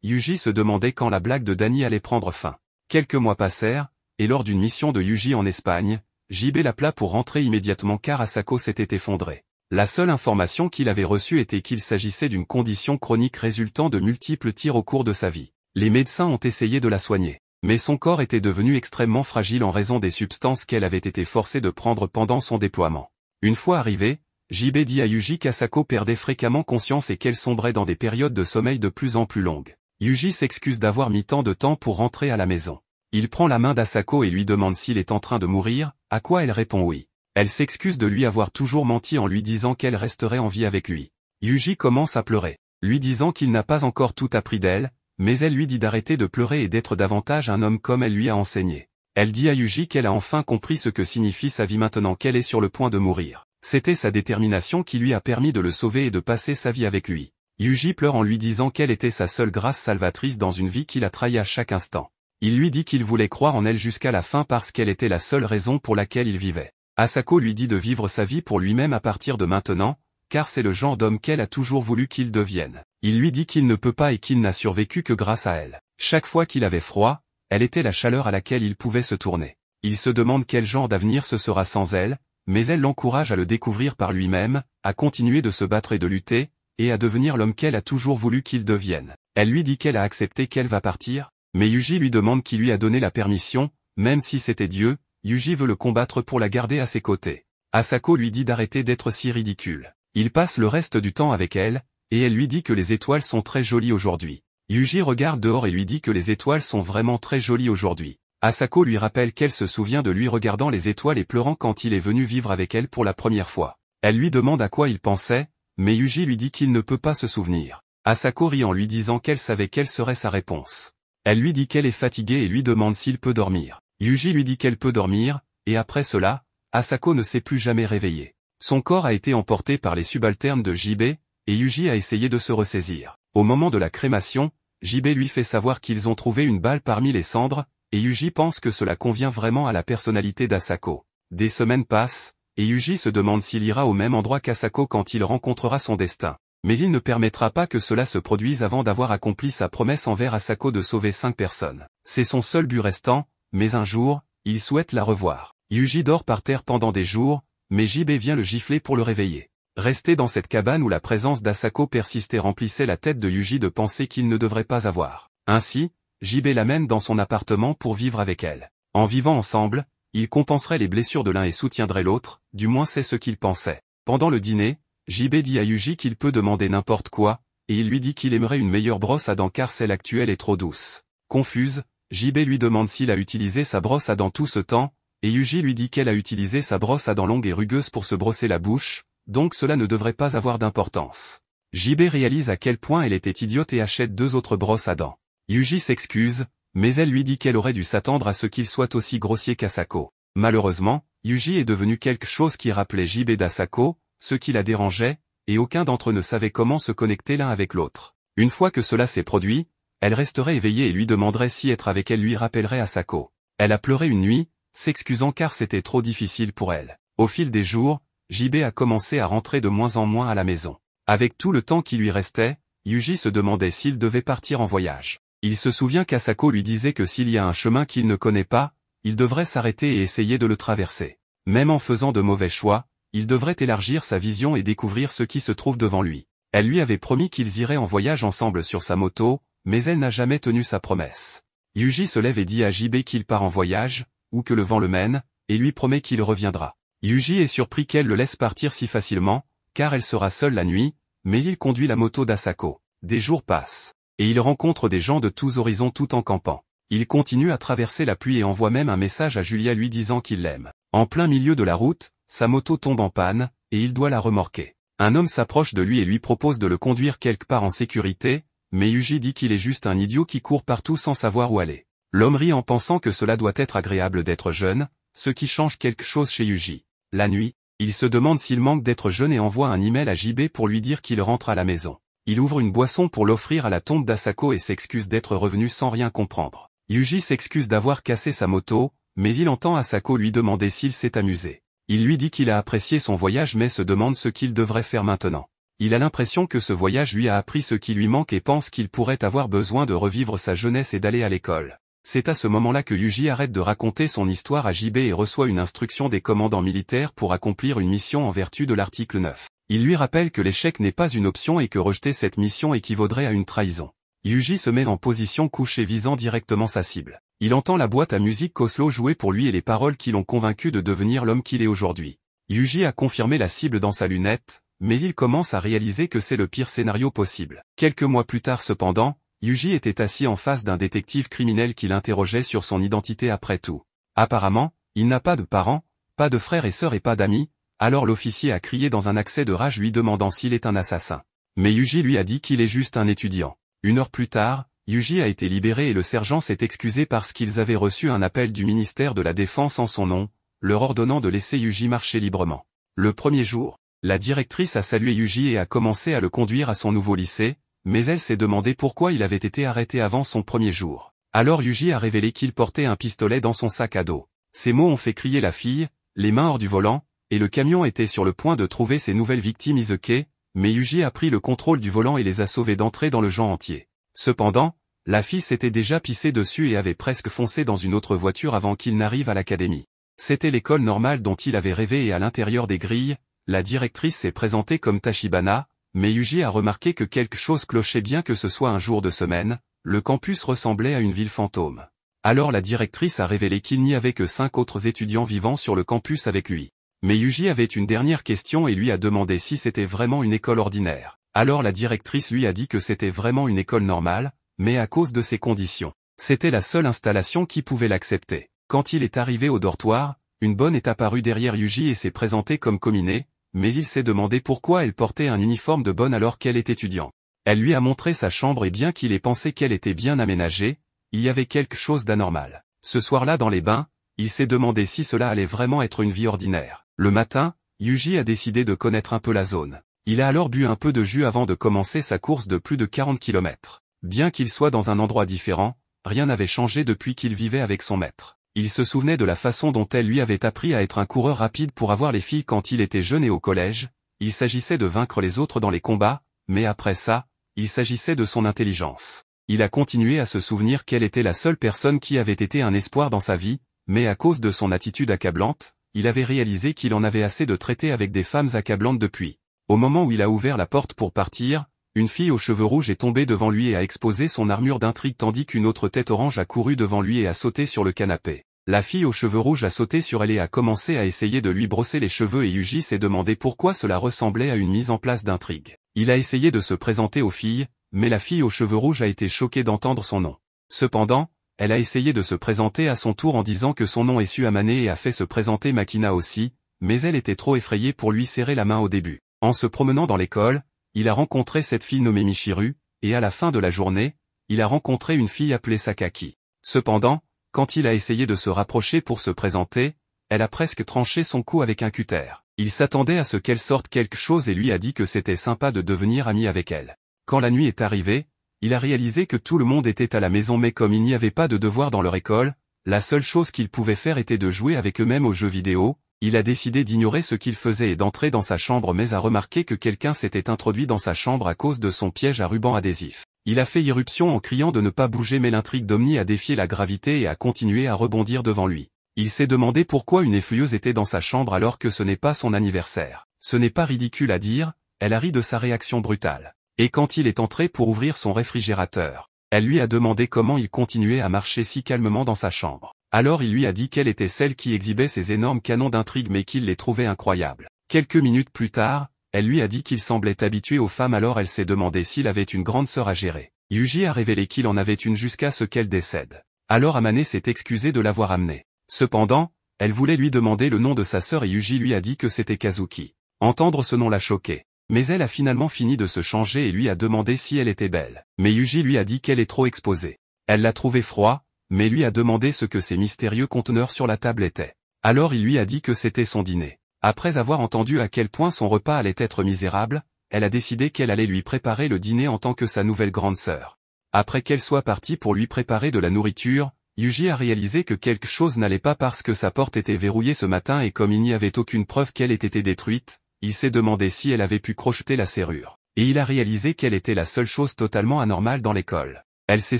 Yuji se demandait quand la blague de Danny allait prendre fin. Quelques mois passèrent, et lors d'une mission de Yuji en Espagne, JB l'appela pour rentrer immédiatement car Asako s'était effondré. La seule information qu'il avait reçue était qu'il s'agissait d'une condition chronique résultant de multiples tirs au cours de sa vie. Les médecins ont essayé de la soigner, mais son corps était devenu extrêmement fragile en raison des substances qu'elle avait été forcée de prendre pendant son déploiement. Une fois arrivé, JB dit à Yuji qu'Asako perdait fréquemment conscience et qu'elle sombrait dans des périodes de sommeil de plus en plus longues. Yuji s'excuse d'avoir mis tant de temps pour rentrer à la maison. Il prend la main d'Asako et lui demande s'il est en train de mourir, à quoi elle répond oui. Elle s'excuse de lui avoir toujours menti en lui disant qu'elle resterait en vie avec lui. Yuji commence à pleurer, lui disant qu'il n'a pas encore tout appris d'elle, mais elle lui dit d'arrêter de pleurer et d'être davantage un homme comme elle lui a enseigné. Elle dit à Yuji qu'elle a enfin compris ce que signifie sa vie maintenant qu'elle est sur le point de mourir. C'était sa détermination qui lui a permis de le sauver et de passer sa vie avec lui. Yuji pleure en lui disant qu'elle était sa seule grâce salvatrice dans une vie qu'il a trahie à chaque instant. Il lui dit qu'il voulait croire en elle jusqu'à la fin parce qu'elle était la seule raison pour laquelle il vivait. Asako lui dit de vivre sa vie pour lui-même à partir de maintenant, car c'est le genre d'homme qu'elle a toujours voulu qu'il devienne. Il lui dit qu'il ne peut pas et qu'il n'a survécu que grâce à elle. Chaque fois qu'il avait froid, elle était la chaleur à laquelle il pouvait se tourner. Il se demande quel genre d'avenir ce sera sans elle, mais elle l'encourage à le découvrir par lui-même, à continuer de se battre et de lutter, et à devenir l'homme qu'elle a toujours voulu qu'il devienne. Elle lui dit qu'elle a accepté qu'elle va partir, mais Yuji lui demande qui lui a donné la permission, même si c'était Dieu. Yuji veut le combattre pour la garder à ses côtés. Asako lui dit d'arrêter d'être si ridicule. Il passe le reste du temps avec elle, et elle lui dit que les étoiles sont très jolies aujourd'hui. Yuji regarde dehors et lui dit que les étoiles sont vraiment très jolies aujourd'hui. Asako lui rappelle qu'elle se souvient de lui regardant les étoiles et pleurant quand il est venu vivre avec elle pour la première fois. Elle lui demande à quoi il pensait, mais Yuji lui dit qu'il ne peut pas se souvenir. Asako rit en lui disant qu'elle savait quelle serait sa réponse. Elle lui dit qu'elle est fatiguée et lui demande s'il peut dormir. Yuji lui dit qu'elle peut dormir, et après cela, Asako ne s'est plus jamais réveillée. Son corps a été emporté par les subalternes de JB, et Yuji a essayé de se ressaisir. Au moment de la crémation, JB lui fait savoir qu'ils ont trouvé une balle parmi les cendres, et Yuji pense que cela convient vraiment à la personnalité d'Asako. Des semaines passent, et Yuji se demande s'il ira au même endroit qu'Asako quand il rencontrera son destin. Mais il ne permettra pas que cela se produise avant d'avoir accompli sa promesse envers Asako de sauver 5 personnes. C'est son seul but restant, mais un jour, il souhaite la revoir. Yuji dort par terre pendant des jours, mais JB vient le gifler pour le réveiller. Rester dans cette cabane où la présence d'Asako persistait remplissait la tête de Yuji de penser qu'il ne devrait pas avoir. Ainsi, JB l'amène dans son appartement pour vivre avec elle. En vivant ensemble, ils compenseraient les blessures de l'un et soutiendraient l'autre, du moins c'est ce qu'il pensait. Pendant le dîner, JB dit à Yuji qu'il peut demander n'importe quoi, et il lui dit qu'il aimerait une meilleure brosse à dents car celle actuelle est trop douce. Confuse, JB lui demande s'il a utilisé sa brosse à dents tout ce temps, et Yuji lui dit qu'elle a utilisé sa brosse à dents longue et rugueuse pour se brosser la bouche, donc cela ne devrait pas avoir d'importance. JB réalise à quel point elle était idiote et achète 2 autres brosses à dents. Yuji s'excuse, mais elle lui dit qu'elle aurait dû s'attendre à ce qu'il soit aussi grossier qu'Asako. Malheureusement, Yuji est devenu quelque chose qui rappelait JB d'Asako, ce qui la dérangeait, et aucun d'entre eux ne savait comment se connecter l'un avec l'autre. Une fois que cela s'est produit, elle resterait éveillée et lui demanderait si être avec elle lui rappellerait Asako. Elle a pleuré une nuit, s'excusant car c'était trop difficile pour elle. Au fil des jours, JB a commencé à rentrer de moins en moins à la maison. Avec tout le temps qui lui restait, Yuji se demandait s'il devait partir en voyage. Il se souvient qu'Asako lui disait que s'il y a un chemin qu'il ne connaît pas, il devrait s'arrêter et essayer de le traverser. Même en faisant de mauvais choix, il devrait élargir sa vision et découvrir ce qui se trouve devant lui. Elle lui avait promis qu'ils iraient en voyage ensemble sur sa moto, mais elle n'a jamais tenu sa promesse. Yuji se lève et dit à JB qu'il part en voyage, ou que le vent le mène, et lui promet qu'il reviendra. Yuji est surpris qu'elle le laisse partir si facilement, car elle sera seule la nuit, mais il conduit la moto d'Asako. Des jours passent, et il rencontre des gens de tous horizons tout en campant. Il continue à traverser la pluie et envoie même un message à Julia lui disant qu'il l'aime. En plein milieu de la route, sa moto tombe en panne, et il doit la remorquer. Un homme s'approche de lui et lui propose de le conduire quelque part en sécurité, mais Yuji dit qu'il est juste un idiot qui court partout sans savoir où aller. L'homme rit en pensant que cela doit être agréable d'être jeune, ce qui change quelque chose chez Yuji. La nuit, il se demande s'il manque d'être jeune et envoie un email à JB pour lui dire qu'il rentre à la maison. Il ouvre une boisson pour l'offrir à la tombe d'Asako et s'excuse d'être revenu sans rien comprendre. Yuji s'excuse d'avoir cassé sa moto, mais il entend Asako lui demander s'il s'est amusé. Il lui dit qu'il a apprécié son voyage mais se demande ce qu'il devrait faire maintenant. Il a l'impression que ce voyage lui a appris ce qui lui manque et pense qu'il pourrait avoir besoin de revivre sa jeunesse et d'aller à l'école. C'est à ce moment-là que Yuji arrête de raconter son histoire à JB et reçoit une instruction des commandants militaires pour accomplir une mission en vertu de l'article 9. Il lui rappelle que l'échec n'est pas une option et que rejeter cette mission équivaudrait à une trahison. Yuji se met en position couchée visant directement sa cible. Il entend la boîte à musique qu'Oslo jouait pour lui et les paroles qui l'ont convaincu de devenir l'homme qu'il est aujourd'hui. Yuji a confirmé la cible dans sa lunette, mais il commence à réaliser que c'est le pire scénario possible. Quelques mois plus tard cependant, Yuji était assis en face d'un détective criminel qui l'interrogeait sur son identité après tout. Apparemment, il n'a pas de parents, pas de frères et sœurs et pas d'amis, alors l'officier a crié dans un accès de rage lui demandant s'il est un assassin. Mais Yuji lui a dit qu'il est juste un étudiant. Une heure plus tard, Yuji a été libéré et le sergent s'est excusé parce qu'ils avaient reçu un appel du ministère de la Défense en son nom, leur ordonnant de laisser Yuji marcher librement. Le premier jour, la directrice a salué Yuji et a commencé à le conduire à son nouveau lycée, mais elle s'est demandé pourquoi il avait été arrêté avant son premier jour. Alors Yuji a révélé qu'il portait un pistolet dans son sac à dos. Ces mots ont fait crier la fille, les mains hors du volant, et le camion était sur le point de trouver ses nouvelles victimes Izuke, mais Yuji a pris le contrôle du volant et les a sauvés d'entrer dans le Jean entier. Cependant, la fille s'était déjà pissée dessus et avait presque foncé dans une autre voiture avant qu'il n'arrive à l'académie. C'était l'école normale dont il avait rêvé et à l'intérieur des grilles, la directrice s'est présentée comme Tachibana, mais Yuji a remarqué que quelque chose clochait bien que ce soit un jour de semaine, le campus ressemblait à une ville fantôme. Alors la directrice a révélé qu'il n'y avait que 5 autres étudiants vivant sur le campus avec lui. Mais Yuji avait une dernière question et lui a demandé si c'était vraiment une école ordinaire. Alors la directrice lui a dit que c'était vraiment une école normale, mais à cause de ses conditions. C'était la seule installation qui pouvait l'accepter. Quand il est arrivé au dortoir, une bonne est apparue derrière Yuji et s'est présentée comme Komine, mais il s'est demandé pourquoi elle portait un uniforme de bonne alors qu'elle est étudiante. Elle lui a montré sa chambre et bien qu'il ait pensé qu'elle était bien aménagée, il y avait quelque chose d'anormal. Ce soir-là dans les bains, il s'est demandé si cela allait vraiment être une vie ordinaire. Le matin, Yuji a décidé de connaître un peu la zone. Il a alors bu un peu de jus avant de commencer sa course de plus de 40 km. Bien qu'il soit dans un endroit différent, rien n'avait changé depuis qu'il vivait avec son maître. Il se souvenait de la façon dont elle lui avait appris à être un coureur rapide pour avoir les filles quand il était jeune et au collège. Il s'agissait de vaincre les autres dans les combats, mais après ça, il s'agissait de son intelligence. Il a continué à se souvenir qu'elle était la seule personne qui avait été un espoir dans sa vie, mais à cause de son attitude accablante, il avait réalisé qu'il en avait assez de traiter avec des femmes accablantes depuis. Au moment où il a ouvert la porte pour partir, une fille aux cheveux rouges est tombée devant lui et a exposé son armure d'intrigue tandis qu'une autre tête orange a couru devant lui et a sauté sur le canapé. La fille aux cheveux rouges a sauté sur elle et a commencé à essayer de lui brosser les cheveux et Yuji s'est demandé pourquoi cela ressemblait à une mise en place d'intrigue. Il a essayé de se présenter aux filles, mais la fille aux cheveux rouges a été choquée d'entendre son nom. Cependant, elle a essayé de se présenter à son tour en disant que son nom est Suamane et a fait se présenter Makina aussi, mais elle était trop effrayée pour lui serrer la main au début. En se promenant dans l'école, il a rencontré cette fille nommée Michiru, et à la fin de la journée, il a rencontré une fille appelée Sakaki. Cependant, quand il a essayé de se rapprocher pour se présenter, elle a presque tranché son cou avec un cutter. Il s'attendait à ce qu'elle sorte quelque chose et lui a dit que c'était sympa de devenir ami avec elle. Quand la nuit est arrivée, il a réalisé que tout le monde était à la maison mais comme il n'y avait pas de devoirs dans leur école, la seule chose qu'ils pouvaient faire était de jouer avec eux-mêmes aux jeux vidéo. Il a décidé d'ignorer ce qu'il faisait et d'entrer dans sa chambre mais a remarqué que quelqu'un s'était introduit dans sa chambre à cause de son piège à ruban adhésif. Il a fait irruption en criant de ne pas bouger mais l'intrigue d'Omni a défié la gravité et a continué à rebondir devant lui. Il s'est demandé pourquoi une efflueuse était dans sa chambre alors que ce n'est pas son anniversaire. Ce n'est pas ridicule à dire, elle a ri de sa réaction brutale. Et quand il est entré pour ouvrir son réfrigérateur, elle lui a demandé comment il continuait à marcher si calmement dans sa chambre. Alors il lui a dit qu'elle était celle qui exhibait ses énormes canons d'intrigue mais qu'il les trouvait incroyables. Quelques minutes plus tard, elle lui a dit qu'il semblait habitué aux femmes alors elle s'est demandé s'il avait une grande sœur à gérer. Yuji a révélé qu'il en avait une jusqu'à ce qu'elle décède. Alors Amane s'est excusé de l'avoir amenée. Cependant, elle voulait lui demander le nom de sa sœur et Yuji lui a dit que c'était Kazuki. Entendre ce nom l'a choqué. Mais elle a finalement fini de se changer et lui a demandé si elle était belle. Mais Yuji lui a dit qu'elle est trop exposée. Elle l'a trouvé froid, mais lui a demandé ce que ces mystérieux conteneurs sur la table étaient. Alors il lui a dit que c'était son dîner. Après avoir entendu à quel point son repas allait être misérable, elle a décidé qu'elle allait lui préparer le dîner en tant que sa nouvelle grande sœur. Après qu'elle soit partie pour lui préparer de la nourriture, Yuji a réalisé que quelque chose n'allait pas parce que sa porte était verrouillée ce matin et comme il n'y avait aucune preuve qu'elle ait été détruite, il s'est demandé si elle avait pu crocheter la serrure. Et il a réalisé qu'elle était la seule chose totalement anormale dans l'école. Elle s'est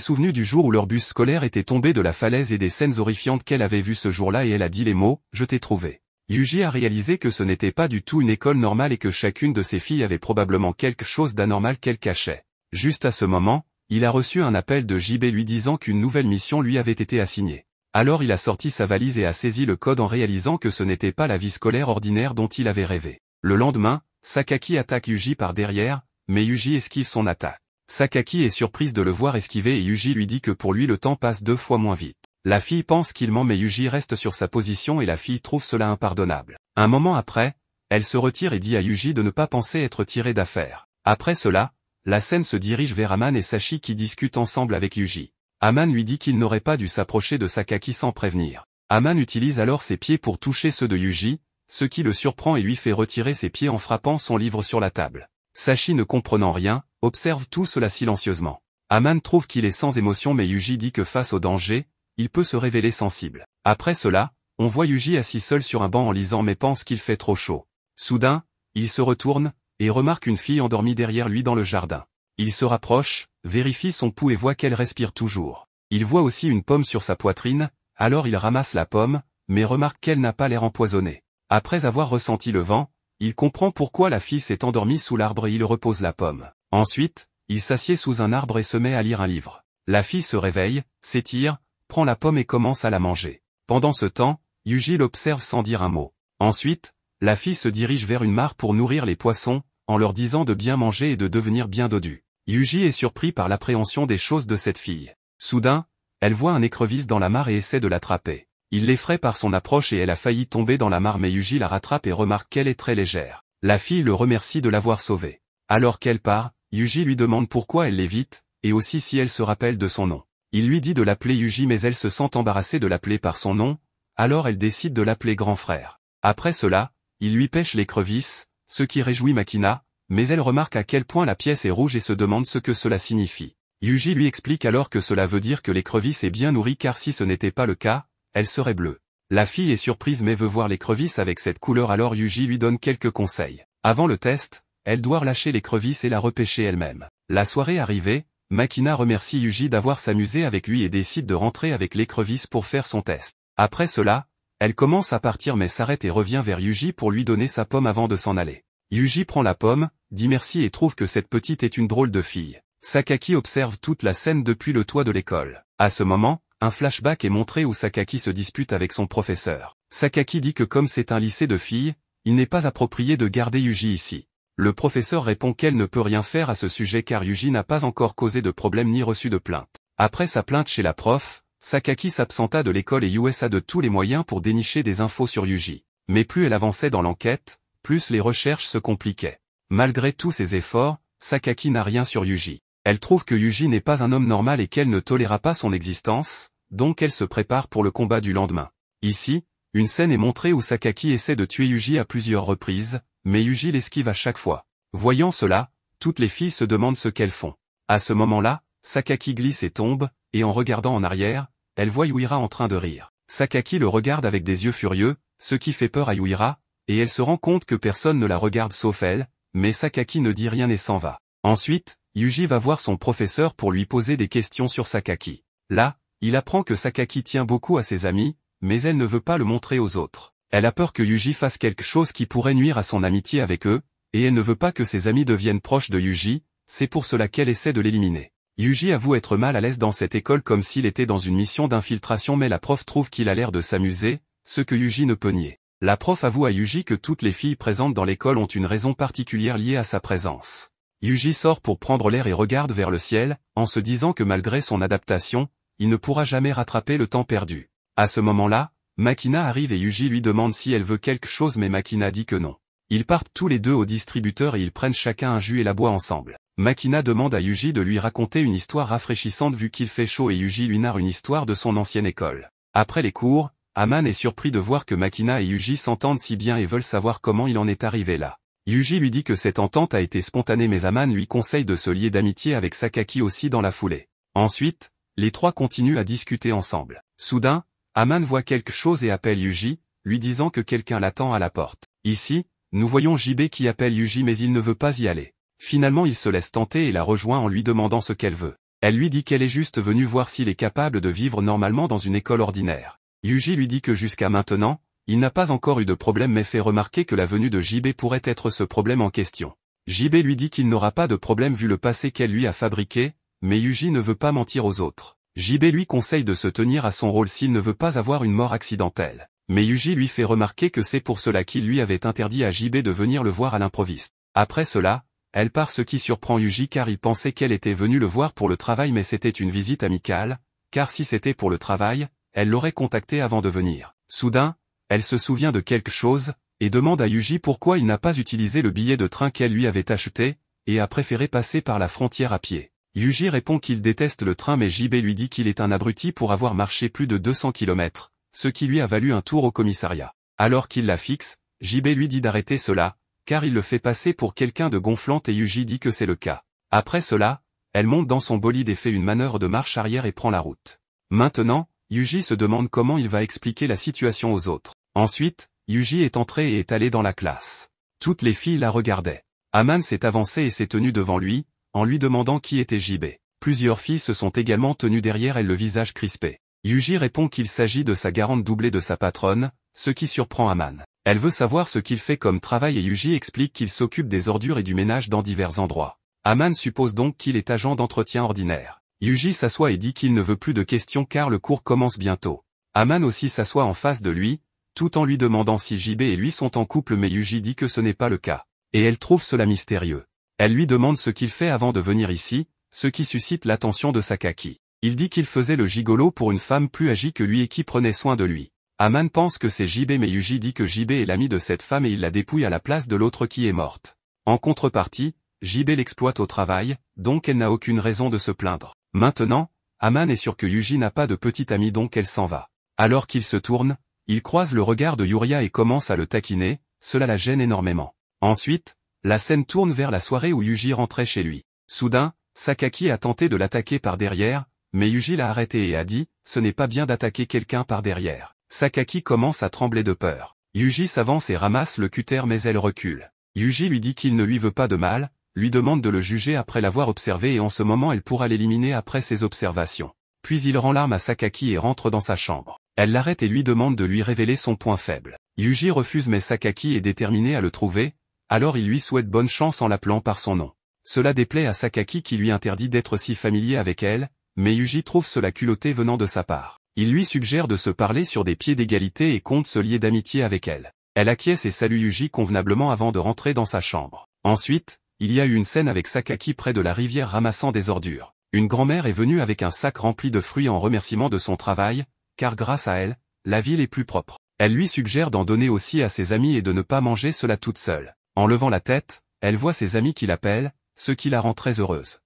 souvenue du jour où leur bus scolaire était tombé de la falaise et des scènes horrifiantes qu'elle avait vues ce jour-là et elle a dit les mots « Je t'ai trouvé ». Yuji a réalisé que ce n'était pas du tout une école normale et que chacune de ses filles avait probablement quelque chose d'anormal qu'elle cachait. Juste à ce moment, il a reçu un appel de JB lui disant qu'une nouvelle mission lui avait été assignée. Alors il a sorti sa valise et a saisi le code en réalisant que ce n'était pas la vie scolaire ordinaire dont il avait rêvé. Le lendemain, Sakaki attaque Yuji par derrière, mais Yuji esquive son attaque. Sakaki est surprise de le voir esquiver et Yuji lui dit que pour lui le temps passe 2 fois moins vite. La fille pense qu'il ment mais Yuji reste sur sa position et la fille trouve cela impardonnable. Un moment après, elle se retire et dit à Yuji de ne pas penser être tiré d'affaire. Après cela, la scène se dirige vers Aman et Sashi qui discutent ensemble avec Yuji. Aman lui dit qu'il n'aurait pas dû s'approcher de Sakaki sans prévenir. Aman utilise alors ses pieds pour toucher ceux de Yuji, ce qui le surprend et lui fait retirer ses pieds en frappant son livre sur la table. Sashi ne comprenant rien, observe tout cela silencieusement. Aman trouve qu'il est sans émotion mais Yuji dit que face au danger, il peut se révéler sensible. Après cela, on voit Yuji assis seul sur un banc en lisant mais pense qu'il fait trop chaud. Soudain, il se retourne, et remarque une fille endormie derrière lui dans le jardin. Il se rapproche, vérifie son pouls et voit qu'elle respire toujours. Il voit aussi une pomme sur sa poitrine, alors il ramasse la pomme, mais remarque qu'elle n'a pas l'air empoisonnée. Après avoir ressenti le vent, il comprend pourquoi la fille s'est endormie sous l'arbre et il repose la pomme. Ensuite, il s'assied sous un arbre et se met à lire un livre. La fille se réveille, s'étire, prend la pomme et commence à la manger. Pendant ce temps, Yuji l'observe sans dire un mot. Ensuite, La fille se dirige vers une mare pour nourrir les poissons, en leur disant de bien manger et de devenir bien dodu. Yuji est surpris par l'appréhension des choses de cette fille. Soudain, elle voit un écrevisse dans la mare et essaie de l'attraper. Il l'effraie par son approche et elle a failli tomber dans la mare mais Yuji la rattrape et remarque qu'elle est très légère. La fille le remercie de l'avoir sauvée. Alors qu'elle part, Yuji lui demande pourquoi elle l'évite, et aussi si elle se rappelle de son nom. Il lui dit de l'appeler Yuji mais elle se sent embarrassée de l'appeler par son nom, alors elle décide de l'appeler grand frère. Après cela, il lui pêche l'écrevisse, ce qui réjouit Makina, mais elle remarque à quel point la pièce est rouge et se demande ce que cela signifie. Yuji lui explique alors que cela veut dire que l'écrevisse est bien nourrie car si ce n'était pas le cas, elle serait bleue. La fille est surprise mais veut voir l'écrevisse avec cette couleur alors Yuji lui donne quelques conseils. Avant le test, elle doit relâcher l'écrevisse et la repêcher elle-même. La soirée arrivée, Makina remercie Yuji d'avoir s'amusé avec lui et décide de rentrer avec l'écrevisse pour faire son test. Après cela, elle commence à partir mais s'arrête et revient vers Yuji pour lui donner sa pomme avant de s'en aller. Yuji prend la pomme, dit merci et trouve que cette petite est une drôle de fille. Sakaki observe toute la scène depuis le toit de l'école. À ce moment, un flashback est montré où Sakaki se dispute avec son professeur. Sakaki dit que comme c'est un lycée de filles, il n'est pas approprié de garder Yuji ici. Le professeur répond qu'elle ne peut rien faire à ce sujet car Yuji n'a pas encore causé de problème ni reçu de plainte. Après sa plainte chez la prof, Sakaki s'absenta de l'école et USA de tous les moyens pour dénicher des infos sur Yuji. Mais plus elle avançait dans l'enquête, plus les recherches se compliquaient. Malgré tous ses efforts, Sakaki n'a rien sur Yuji. Elle trouve que Yuji n'est pas un homme normal et qu'elle ne tolérera pas son existence, donc elle se prépare pour le combat du lendemain. Ici, une scène est montrée où Sakaki essaie de tuer Yuji à plusieurs reprises, mais Yuji l'esquive à chaque fois. Voyant cela, toutes les filles se demandent ce qu'elles font. À ce moment-là, Sakaki glisse et tombe, et en regardant en arrière, elle voit Yuira en train de rire. Sakaki le regarde avec des yeux furieux, ce qui fait peur à Yuira, et elle se rend compte que personne ne la regarde sauf elle, mais Sakaki ne dit rien et s'en va. Ensuite, Yuji va voir son professeur pour lui poser des questions sur Sakaki. Là, il apprend que Sakaki tient beaucoup à ses amis, mais elle ne veut pas le montrer aux autres. Elle a peur que Yuji fasse quelque chose qui pourrait nuire à son amitié avec eux, et elle ne veut pas que ses amis deviennent proches de Yuji, c'est pour cela qu'elle essaie de l'éliminer. Yuji avoue être mal à l'aise dans cette école comme s'il était dans une mission d'infiltration mais la prof trouve qu'il a l'air de s'amuser, ce que Yuji ne peut nier. La prof avoue à Yuji que toutes les filles présentes dans l'école ont une raison particulière liée à sa présence. Yuji sort pour prendre l'air et regarde vers le ciel, en se disant que malgré son adaptation, il ne pourra jamais rattraper le temps perdu. À ce moment-là, Makina arrive et Yuji lui demande si elle veut quelque chose mais Makina dit que non. Ils partent tous les deux au distributeur et ils prennent chacun un jus et la boivent ensemble. Makina demande à Yuji de lui raconter une histoire rafraîchissante vu qu'il fait chaud et Yuji lui narre une histoire de son ancienne école. Après les cours, Aman est surpris de voir que Makina et Yuji s'entendent si bien et veulent savoir comment il en est arrivé là. Yuji lui dit que cette entente a été spontanée mais Aman lui conseille de se lier d'amitié avec Sakaki aussi dans la foulée. Ensuite, les trois continuent à discuter ensemble. Soudain, Aman voit quelque chose et appelle Yuji, lui disant que quelqu'un l'attend à la porte. Ici, nous voyons JB qui appelle Yuji mais il ne veut pas y aller. Finalement il se laisse tenter et la rejoint en lui demandant ce qu'elle veut. Elle lui dit qu'elle est juste venue voir s'il est capable de vivre normalement dans une école ordinaire. Yuji lui dit que jusqu'à maintenant, il n'a pas encore eu de problème mais fait remarquer que la venue de JB pourrait être ce problème en question. JB lui dit qu'il n'aura pas de problème vu le passé qu'elle lui a fabriqué, mais Yuji ne veut pas mentir aux autres. JB lui conseille de se tenir à son rôle s'il ne veut pas avoir une mort accidentelle. Mais Yuji lui fait remarquer que c'est pour cela qu'il lui avait interdit à JB de venir le voir à l'improviste. Après cela, elle part ce qui surprend Yuji car il pensait qu'elle était venue le voir pour le travail mais c'était une visite amicale, car si c'était pour le travail, elle l'aurait contacté avant de venir. Soudain, elle se souvient de quelque chose, et demande à Yuji pourquoi il n'a pas utilisé le billet de train qu'elle lui avait acheté, et a préféré passer par la frontière à pied. Yuji répond qu'il déteste le train mais JB lui dit qu'il est un abruti pour avoir marché plus de 200 km, ce qui lui a valu un tour au commissariat. Alors qu'il la fixe, JB lui dit d'arrêter cela, car il le fait passer pour quelqu'un de gonflante et Yuji dit que c'est le cas. Après cela, elle monte dans son bolide et fait une manœuvre de marche arrière et prend la route. Maintenant, Yuji se demande comment il va expliquer la situation aux autres. Ensuite, Yuji est entré et est allé dans la classe. Toutes les filles la regardaient. Aman s'est avancé et s'est tenu devant lui, en lui demandant qui était JB. Plusieurs filles se sont également tenues derrière elle le visage crispé. Yuji répond qu'il s'agit de sa garante doublée de sa patronne, ce qui surprend Aman. Elle veut savoir ce qu'il fait comme travail et Yuji explique qu'il s'occupe des ordures et du ménage dans divers endroits. Aman suppose donc qu'il est agent d'entretien ordinaire. Yuji s'assoit et dit qu'il ne veut plus de questions car le cours commence bientôt. Aman aussi s'assoit en face de lui, tout en lui demandant si JB et lui sont en couple, mais Yuji dit que ce n'est pas le cas. Et elle trouve cela mystérieux. Elle lui demande ce qu'il fait avant de venir ici, ce qui suscite l'attention de Sakaki. Il dit qu'il faisait le gigolo pour une femme plus âgée que lui et qui prenait soin de lui. Aman pense que c'est JB, mais Yuji dit que JB est l'ami de cette femme et il la dépouille à la place de l'autre qui est morte. En contrepartie, JB l'exploite au travail, donc elle n'a aucune raison de se plaindre. Maintenant, Aman est sûr que Yuji n'a pas de petite amie, donc elle s'en va. Alors qu'il se tourne, il croise le regard de Yuria et commence à le taquiner, cela la gêne énormément. Ensuite, la scène tourne vers la soirée où Yuji rentrait chez lui. Soudain, Sakaki a tenté de l'attaquer par derrière, mais Yuji l'a arrêté et a dit « Ce n'est pas bien d'attaquer quelqu'un par derrière ». Sakaki commence à trembler de peur. Yuji s'avance et ramasse le cutter, mais elle recule. Yuji lui dit qu'il ne lui veut pas de mal, lui demande de le juger après l'avoir observé et en ce moment elle pourra l'éliminer après ses observations. Puis il rend l'arme à Sakaki et rentre dans sa chambre. Elle l'arrête et lui demande de lui révéler son point faible. Yuji refuse, mais Sakaki est déterminé à le trouver, alors il lui souhaite bonne chance en l'appelant par son nom. Cela déplaît à Sakaki qui lui interdit d'être si familier avec elle, mais Yuji trouve cela culotté venant de sa part. Il lui suggère de se parler sur des pieds d'égalité et compte se lier d'amitié avec elle. Elle acquiesce et salue Yuji convenablement avant de rentrer dans sa chambre. Ensuite, il y a eu une scène avec Sakaki près de la rivière ramassant des ordures. Une grand-mère est venue avec un sac rempli de fruits en remerciement de son travail, car grâce à elle, la ville est plus propre. Elle lui suggère d'en donner aussi à ses amis et de ne pas manger cela toute seule. En levant la tête, elle voit ses amis qui l'appellent, ce qui la rend très heureuse.